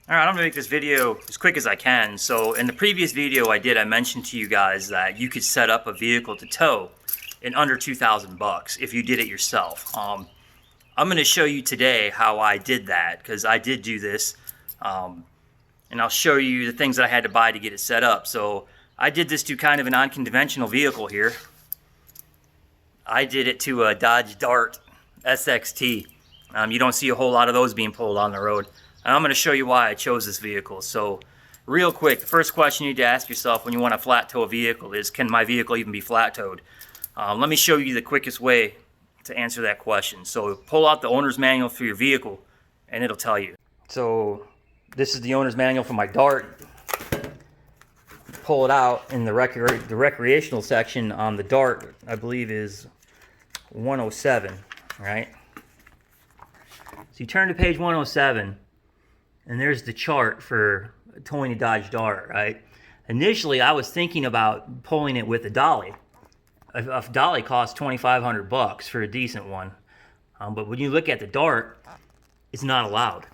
Alright, I'm going to make this video as quick as I can. So in the previous video I mentioned to you guys that you could set up a vehicle to tow in under 2,000 bucks if you did it yourself. I'm going to show you today how I did that, because I did do this, and I'll show you the things that I had to buy to get it set up. So I did this to kind of an unconventional vehicle here. I did it to a Dodge Dart SXT. You don't see a whole lot of those being pulled on the road. And I'm going to show you why I chose this vehicle. So real quick, the first question you need to ask yourself when you want to flat tow a vehicle is, can my vehicle even be flat towed? Let me show you the quickest way to answer that question. So pull out the owner's manual for your vehicle and it'll tell you. So this is the owner's manual for my Dart. Pull it out in the recreational section on the Dart, I believe is 107, right? So you turn to page 107 and there's the chart for towing a Dodge Dart, right? Initially, I was thinking about pulling it with a dolly. A dolly costs 2,500 bucks for a decent one. But when you look at the Dart, it's not allowed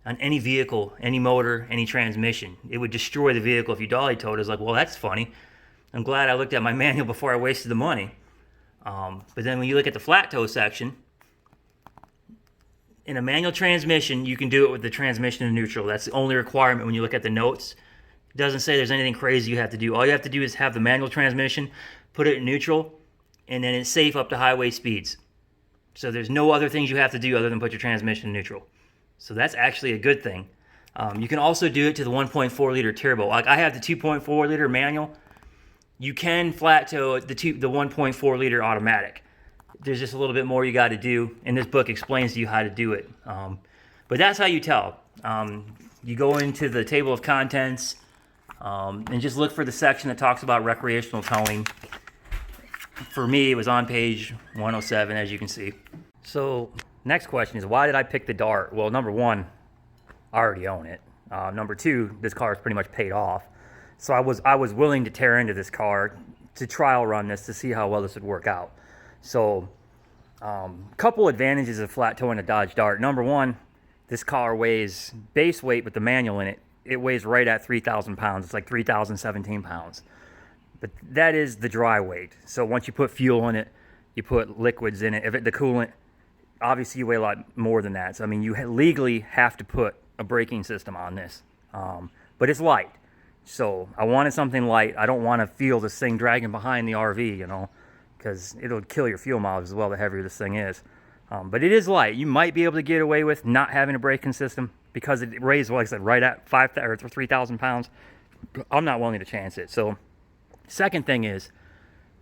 on any vehicle, any motor, any transmission. It would destroy the vehicle if you dolly towed it. It's like, well, that's funny. I'm glad I looked at my manual before I wasted the money. But then when you look at the flat tow section, in a manual transmission, you can do it with the transmission in neutral. That's the only requirement when you look at the notes. It doesn't say there's anything crazy you have to do. All you have to do is have the manual transmission, put it in neutral, and then it's safe up to highway speeds. So there's no other things you have to do other than put your transmission in neutral. So that's actually a good thing. You can also do it to the 1.4 liter turbo. Like I have the 2.4 liter manual. You can flat tow the 1.4 liter automatic. There's just a little bit more you got to do, and this book explains to you how to do it. But that's how you tell. You go into the table of contents and just look for the section that talks about recreational towing. For me, it was on page 107, as you can see. So next question is, why did I pick the Dart? Well, number one, I already own it. Number two, this car is pretty much paid off. So I was willing to tear into this car to trial run this to see how well this would work out. So, couple advantages of flat towing a Dodge Dart. Number one, this car weighs, base weight with the manual in it, it weighs right at 3,000 pounds. It's like 3,017 pounds. But that is the dry weight. So once you put fuel in it, you put liquids in it, the coolant, obviously you weigh a lot more than that. So, I mean, you legally have to put a braking system on this. But it's light. So I wanted something light. I don't want to feel this thing dragging behind the RV, you know, because it'll kill your fuel mileage as well, the heavier this thing is. But it is light. You might be able to get away with not having a braking system because it weighs, like I said, right at 3,000 pounds. I'm not willing to chance it. So second thing is,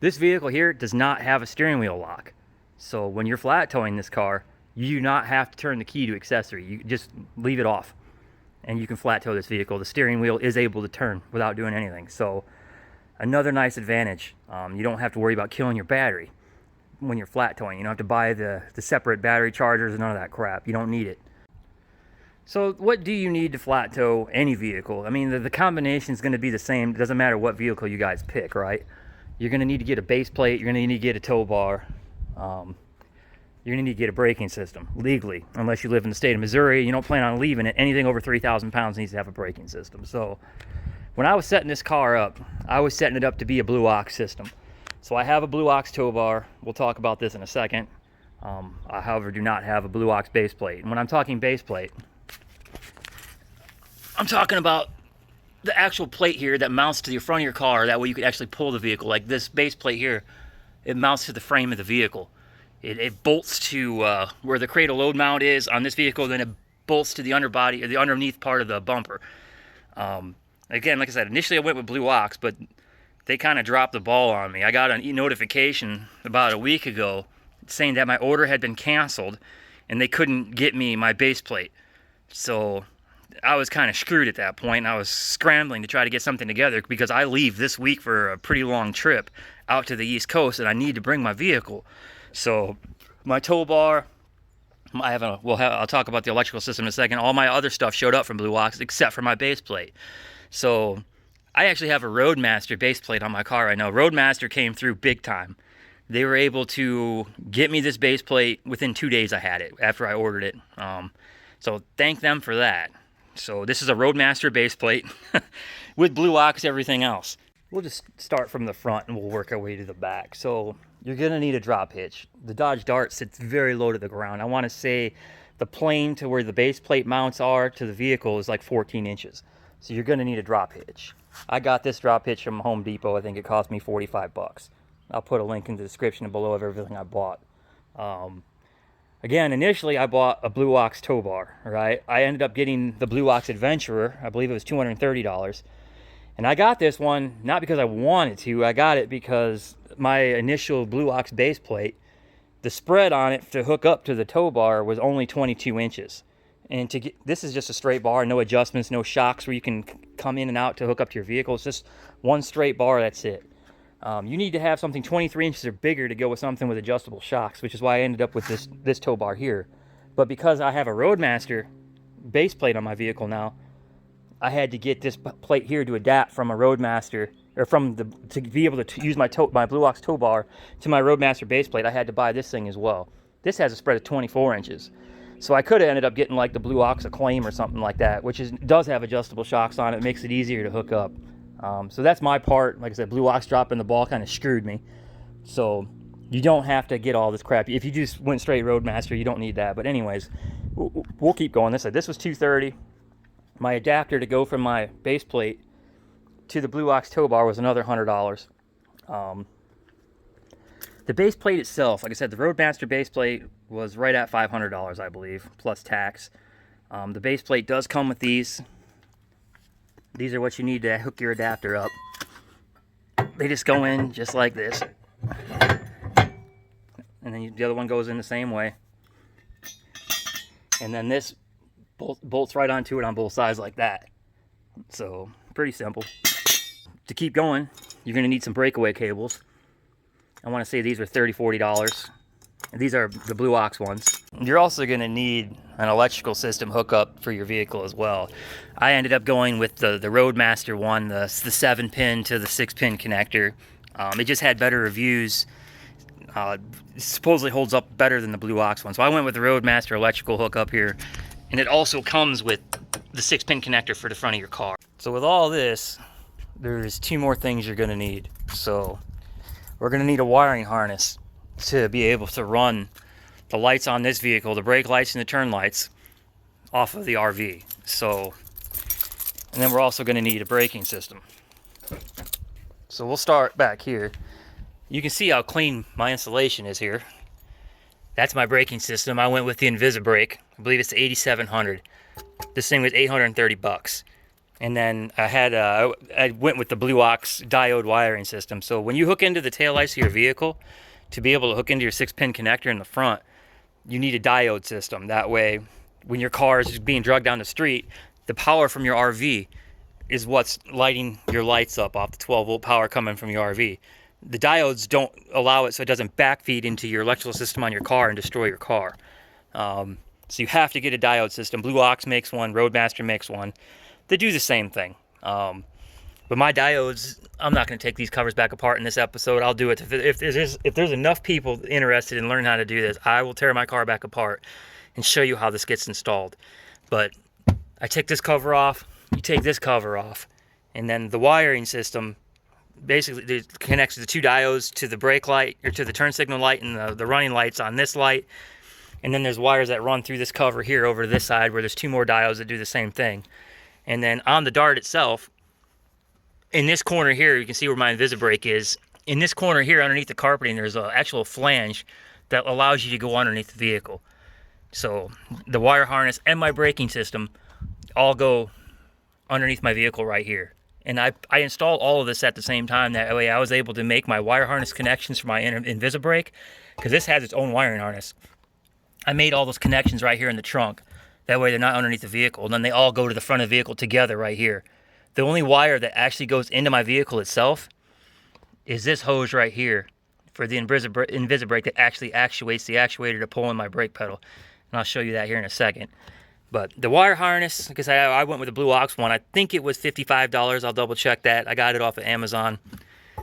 this vehicle here does not have a steering wheel lock. So when you're flat towing this car, you do not have to turn the key to accessory. You just leave it off and you can flat tow this vehicle. The steering wheel is able to turn without doing anything. So another nice advantage. You don't have to worry about killing your battery when you're flat towing. You don't have to buy the separate battery chargers and none of that crap. You don't need it. So what do you need to flat tow any vehicle? I mean, the combination is going to be the same. It doesn't matter what vehicle you guys pick, right? You're going to need to get a base plate. You're going to need to get a tow bar. You're going to need to get a braking system legally, unless you live in the state of Missouri. You don't plan on leaving it. Anything over 3,000 pounds needs to have a braking system. So when I was setting this car up, I was setting it up to be a Blue Ox system. So I have a Blue Ox tow bar. We'll talk about this in a second. I, however, do not have a Blue Ox base plate. And when I'm talking base plate, I'm talking about the actual plate here that mounts to the front of your car. That way you could actually pull the vehicle. Like this base plate here, it mounts to the frame of the vehicle. It bolts to where the cradle load mount is on this vehicle, then it bolts to the underbody, or the underneath part of the bumper. Again, like I said, initially I went with Blue Ox, but they kind of dropped the ball on me. I got an notification about a week ago saying that my order had been canceled and they couldn't get me my base plate. So I was kind of screwed at that point. I was scrambling to try to get something together because I leave this week for a pretty long trip out to the East Coast and I need to bring my vehicle. So my tow bar, I'll talk about the electrical system in a second. All my other stuff showed up from Blue Ox except for my base plate. So I actually have a Roadmaster base plate on my car right now. Roadmaster came through big time. They were able to get me this base plate within 2 days. I had it after I ordered it. So thank them for that. So this is a Roadmaster base plate with Blue Ox, everything else. We'll just start from the front and we'll work our way to the back. So you're gonna need a drop hitch. The Dodge Dart sits very low to the ground. I wanna say the plane to where the base plate mounts are to the vehicle is like 14 inches. So you're gonna need a drop hitch. I got this drop hitch from Home Depot. I think it cost me 45 bucks. I'll put a link in the description below of everything I bought. Again, initially I bought a Blue Ox tow bar, right? I ended up getting the Blue Ox Adventurer. I believe it was $230. And I got this one not because I wanted to. I got it because my initial Blue Ox base plate, the spread on it to hook up to the tow bar was only 22 inches. And to get, this is just a straight bar, no adjustments, no shocks where you can come in and out to hook up to your vehicle. It's just one straight bar, that's it. You need to have something 23 inches or bigger to go with something with adjustable shocks, which is why I ended up with this tow bar here. But because I have a Roadmaster base plate on my vehicle now, I had to get this plate here to adapt from a Roadmaster, or to be able to use my Blue Ox tow bar to my Roadmaster base plate. I had to buy this thing as well. This has a spread of 24 inches. So I could have ended up getting like the Blue Ox Acclaim or something like that, which does have adjustable shocks on it, makes it easier to hook up. So that's my part. Like I said, Blue Ox dropping the ball kind of screwed me. So you don't have to get all this crap. If you just went straight Roadmaster, you don't need that. But anyways, we'll keep going. This was $230. My adapter to go from my base plate to the Blue Ox tow bar was another $100. The base plate itself, like I said, the Roadmaster base plate was right at $500, I believe, plus tax. The base plate does come with these. These are what you need to hook your adapter up. They just go in just like this. And then the other one goes in the same way. And then this bolts right onto it on both sides like that. So, pretty simple. To keep going, you're going to need some breakaway cables. I want to say these are $30, $40. These are the Blue Ox ones. You're also going to need an electrical system hookup for your vehicle as well. I ended up going with the Roadmaster one, the 7-pin to the 6-pin connector. It just had better reviews. It supposedly holds up better than the Blue Ox one. So I went with the Roadmaster electrical hookup here. And it also comes with the 6-pin connector for the front of your car. So with all this, there's two more things you're going to need. So we're going to need a wiring harness to be able to run the lights on this vehicle, the brake lights and the turn lights, off of the RV. So, and then we're also going to need a braking system. So we'll start back here. You can see how clean my installation is here. That's my braking system. I went with the Invisibrake. I believe it's 8700. This thing was 830 bucks. And then I went with the Blue Ox Diode wiring system. So when you hook into the taillights of your vehicle, to be able to hook into your 6-pin connector in the front, you need a diode system. That way, when your car is being dragged down the street, the power from your RV is what's lighting your lights up off the 12-volt power coming from your RV. The diodes don't allow it so it doesn't backfeed into your electrical system on your car and destroy your car. So you have to get a diode system. Blue Ox makes one, Roadmaster makes one. They do the same thing. But my diodes, I'm not going to take these covers back apart in this episode. I'll do it. If there's enough people interested in learning how to do this, I will tear my car back apart and show you how this gets installed. But I take this cover off, you take this cover off, and then the wiring system basically connects the two diodes to the brake light, or to the turn signal light, and the running lights on this light. And then there's wires that run through this cover here over to this side where there's two more diodes that do the same thing. And then on the Dart itself, in this corner here, you can see where my Invisibrake is. In this corner here, underneath the carpeting, there's an actual flange that allows you to go underneath the vehicle. So the wire harness and my braking system all go underneath my vehicle right here. And I installed all of this at the same time. That way I was able to make my wire harness connections for my Invisibrake, because this has its own wiring harness. I made all those connections right here in the trunk. That way they're not underneath the vehicle. And then they all go to the front of the vehicle together right here. The only wire that actually goes into my vehicle itself is this hose right here for the Invisibrake that actually actuates the actuator to pull in my brake pedal. And I'll show you that here in a second. But the wire harness, because I went with the Blue Ox one. I think it was $55. I'll double check that. I got it off of Amazon.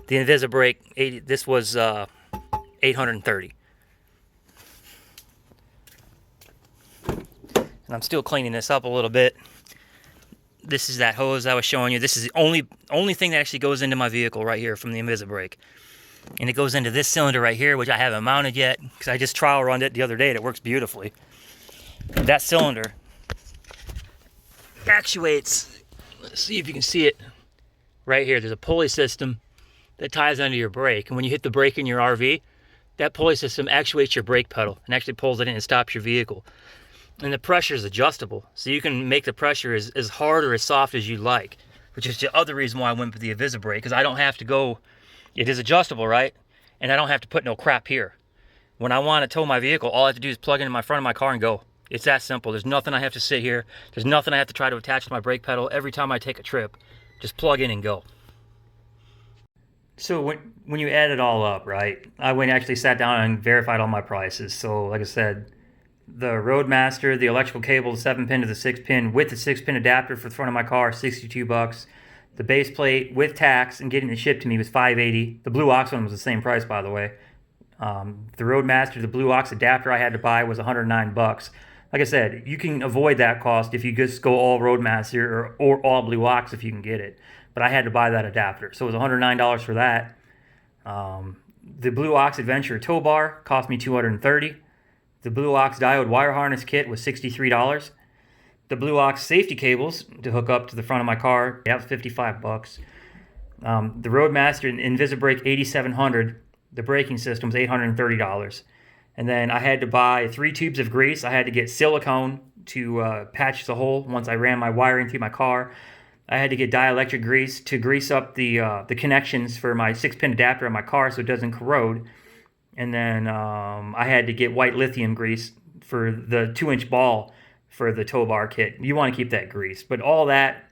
The Invisibrake, this was $830. And I'm still cleaning this up a little bit. This is that hose I was showing you. This is the only thing that actually goes into my vehicle right here from the Invisibrake. And it goes into this cylinder right here, which I haven't mounted yet because I just trial run it the other day and it works beautifully. That cylinder actuates, let's see if you can see it right here. There's a pulley system that ties under your brake. And when you hit the brake in your RV, that pulley system actuates your brake pedal and actually pulls it in and stops your vehicle. And the pressure is adjustable, so you can make the pressure as hard or as soft as you like, which is the other reason why I went with the Invisibrake, because I don't have to go, it is adjustable, right? And I don't have to put no crap here. When I want to tow my vehicle, all I have to do is plug it in my front of my car and go. It's that simple. There's nothing I have to sit here. There's nothing I have to try to attach to my brake pedal every time I take a trip. Just plug in and go. So when you add it all up, right, I went and actually sat down and verified all my prices. So like I said, the Roadmaster, the electrical cable, the 7-pin to the 6-pin with the 6-pin adapter for the front of my car, $62. The base plate with tax and getting it shipped to me was $580. The Blue Ox one was the same price, by the way. The Roadmaster, the Blue Ox adapter I had to buy was $109. Like I said, you can avoid that cost if you just go all Roadmaster or all Blue Ox if you can get it. But I had to buy that adapter, so it was $109 for that. The Blue Ox Adventure tow bar cost me $230. The Blue OX Diode wire harness kit was $63. The Blue Ox safety cables to hook up to the front of my car, that was $55. The Roadmaster Invisibrake 8700, the braking system was $830. And then I had to buy 3 tubes of grease. I had to get silicone to patch the hole once I ran my wiring through my car. I had to get dielectric grease to grease up the connections for my 6-pin adapter on my car so it doesn't corrode. And then I had to get white lithium grease for the 2-inch ball for the tow bar kit. You want to keep that grease. But all that,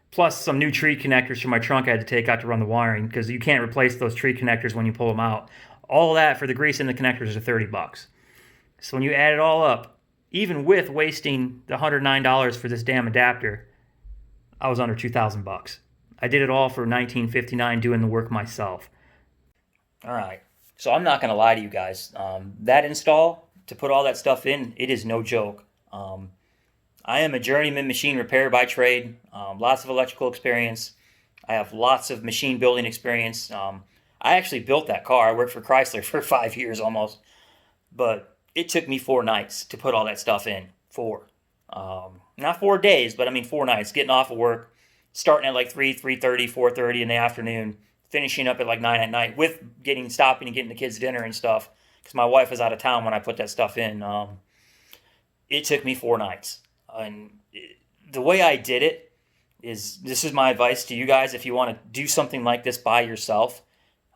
plus some new tree connectors for my trunk I had to take out to run the wiring because you can't replace those tree connectors when you pull them out. All that for the grease and the connectors are $30. So when you add it all up, even with wasting the $109 for this damn adapter, I was under $2,000. I did it all for $1,959 doing the work myself. All right. So I'm not going to lie to you guys. That install, to put all that stuff in, it is no joke. I am a journeyman machine repairer by trade. Lots of electrical experience. I have lots of machine building experience. I actually built that car. I worked for Chrysler for 5 years almost. But it took me 4 nights to put all that stuff in. 4. Not 4 days, but I mean 4 nights. Getting off of work, starting at like 3:30, 4:30 in the afternoon. Finishing up at like 9 at night with stopping and getting the kids dinner and stuff because my wife was out of town when I put that stuff in. It took me 4 nights. And the way I did it is, this is my advice to you guys if you want to do something like this by yourself.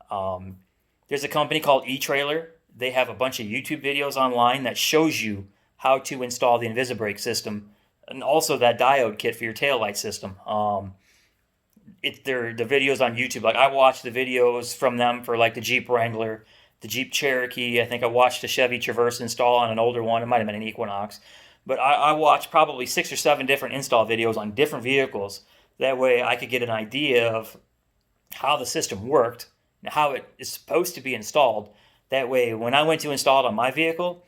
There's a company called eTrailer. They have a bunch of YouTube videos online that shows you how to install the Invisibrake system and also that diode kit for your taillight system. The videos on YouTube. Like I watched the videos from them for like the Jeep Wrangler, the Jeep Cherokee. I think I watched a Chevy Traverse install on an older one. It might have been an Equinox. But I watched probably 6 or 7 different install videos on different vehicles. That way I could get an idea of how the system worked and how it is supposed to be installed. That way when I went to install it on my vehicle,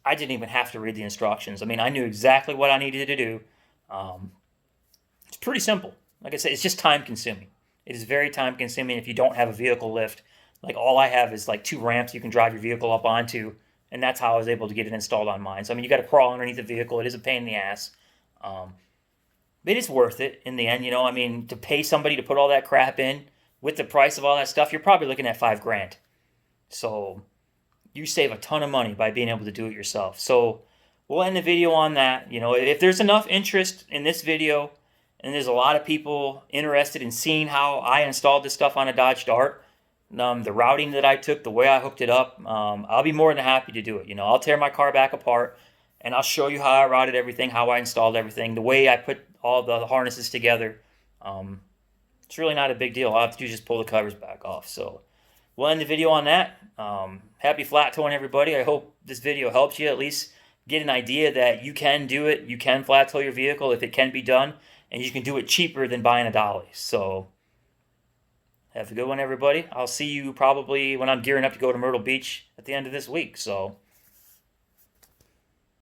I didn't even have to read the instructions. I mean, I knew exactly what I needed to do. It's pretty simple. Like I said, it's just time consuming. It is very time consuming if you don't have a vehicle lift. Like all I have is like 2 ramps you can drive your vehicle up onto, and that's how I was able to get it installed on mine. So I mean, you got to crawl underneath the vehicle. It is a pain in the ass. But it's worth it in the end, you know. I mean, to pay somebody to put all that crap in with the price of all that stuff, you're probably looking at $5,000. So you save a ton of money by being able to do it yourself. So we'll end the video on that. You know, if there's enough interest in this video, and there's a lot of people interested in seeing how I installed this stuff on a Dodge Dart, the routing that I took, the way I hooked it up, I'll be more than happy to do it. You know, I'll tear my car back apart, and I'll show you how I routed everything, how I installed everything, the way I put all the harnesses together. It's really not a big deal. All I have to do is just pull the covers back off. So we'll end the video on that. Happy flat towing, everybody. I hope this video helps you at least get an idea that you can do it. You can flat tow your vehicle if it can be done. And you can do it cheaper than buying a dolly. So have a good one, everybody. I'll see you probably when I'm gearing up to go to Myrtle Beach at the end of this week. So